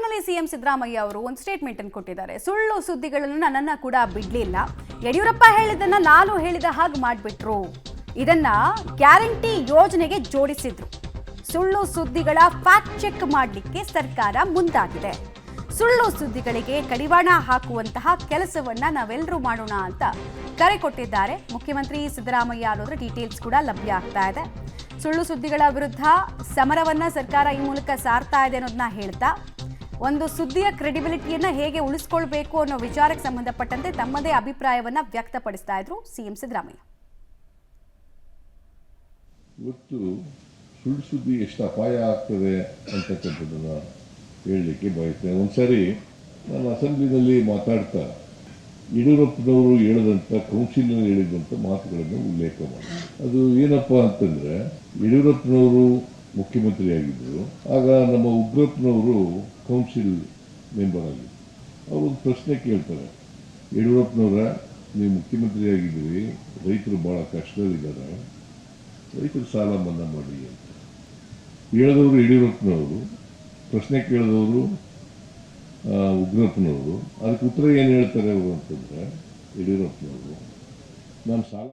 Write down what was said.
ಬೆಂಗಳೂರಿನಲ್ಲಿ ಸಿಎಂ ಸಿದ್ದರಾಮಯ್ಯ ಅವರು ಒಂದು ಸ್ಟೇಟ್ಮೆಂಟ್ ಅನ್ನು ಕೊಟ್ಟಿದ್ದಾರೆ. ಸುಳ್ಳು ಸುದ್ದಿಗಳನ್ನು ನನ್ನನ್ನು ಕೂಡ ಬಿಡಲಿಲ್ಲ. ಯಡಿಯೂರಪ್ಪ ಹೇಳಿದ್ದನ್ನ ನಾನು ಹೇಳಿದ ಹಾಗೆ ಮಾಡಿಬಿಟ್ರು. ಇದನ್ನ ಗ್ಯಾರಂಟಿ ಯೋಜನೆಗೆ ಜೋಡಿಸಿದ್ರು. ಸುಳ್ಳು ಸುದ್ದಿಗಳ ಫ್ಯಾಕ್ಟ್ ಚೆಕ್ ಮಾಡಲಿಕ್ಕೆ ಸರ್ಕಾರ ಮುಂದಾಗಿದೆ. ಸುಳ್ಳು ಸುದ್ದಿಗಳಿಗೆ ಕಡಿವಾಣ ಹಾಕುವಂತಹ ಕೆಲಸವನ್ನ ನಾವೆಲ್ಲರೂ ಮಾಡೋಣ ಅಂತ ಕರೆ ಕೊಟ್ಟಿದ್ದಾರೆ ಮುಖ್ಯಮಂತ್ರಿ ಸಿದ್ದರಾಮಯ್ಯ ಅನ್ನೋದ್ರ ಡೀಟೇಲ್ಸ್ ಕೂಡ ಲಭ್ಯ ಆಗ್ತಾ ಇದೆ. ಸುಳ್ಳು ಸುದ್ದಿಗಳ ವಿರುದ್ಧ ಸಮರವನ್ನ ಸರ್ಕಾರ ಈ ಮೂಲಕ ಸಾರ್ತಾ ಇದೆ ಅನ್ನೋದನ್ನ ಹೇಳ್ತಾ ಒಂದು ಸುದ್ದಿಯ ಕ್ರೆಡಿಬಿಲಿಟಿಯನ್ನ ಹೇಗೆ ಉಳಿಸ್ಕೊಳ್ಬೇಕು ಅನ್ನೋ ವಿಚಾರಕ್ಕೆ ಸಂಬಂಧಪಟ್ಟಂತೆ ತಮ್ಮದೇ ಅಭಿಪ್ರಾಯವನ್ನ ವ್ಯಕ್ತಪಡಿಸ್ತಾ ಇದ್ರು ಸಿಎಂ ಸಿದ್ದರಾಮಯ್ಯ. ಇವತ್ತು ಸುಳ್ಳು ಸುದ್ದಿ ಎಷ್ಟು ಅಪಾಯ ಆಗ್ತದೆ ಅಂತಕ್ಕಂಥದ್ದನ್ನ ಹೇಳಲಿಕ್ಕೆ ಬಯಸ್ತೇನೆ. ಒಂದ್ಸರಿ ನಾನು ಅಸೆಂಬ್ಲಿನಲ್ಲಿ ಮಾತಾಡ್ತಾ ಯಡಿಯೂರಪ್ಪನವರು ಹೇಳಿದಂಥ ಕೌನ್ಸಿಲ್ನಲ್ಲಿ ಹೇಳಿದಂಥ ಮಾತುಗಳನ್ನು ಉಲ್ಲೇಖ ಮಾಡಿ, ಅದು ಏನಪ್ಪ ಅಂತಂದ್ರೆ ಯಡಿಯೂರಪ್ಪನವರು ಮುಖ್ಯಮಂತ್ರಿಯಾಗಿದ್ದರು, ಆಗ ನಮ್ಮ ಉಗ್ರಪ್ಪನವರು ಕೌನ್ಸಿಲ್ ಮೆಂಬರ್ ಆಗಿದ್ದರು. ಅವರೊಂದು ಪ್ರಶ್ನೆ ಕೇಳ್ತಾರೆ, ಯಡಿಯೂರಪ್ಪನವರ ನೀವು ಮುಖ್ಯಮಂತ್ರಿಯಾಗಿದ್ದೀರಿ, ರೈತರು ಭಾಳ ಕಷ್ಟದಲ್ಲಿದ್ದಾರೆ, ರೈತರ ಸಾಲ ಮನ್ನಾ ಮಾಡಿ ಅಂತ ಹೇಳಿದವರು ಯಡಿಯೂರಪ್ಪನವರು, ಪ್ರಶ್ನೆ ಕೇಳಿದವರು ಉಗ್ರಪ್ಪನವರು. ಅದಕ್ಕೆ ಉತ್ತರ ಏನು ಹೇಳ್ತಾರೆ ಅವರು ಅಂತಂದ್ರೆ ಯಡಿಯೂರಪ್ಪನವರು, ನಾನು ಸಾಲ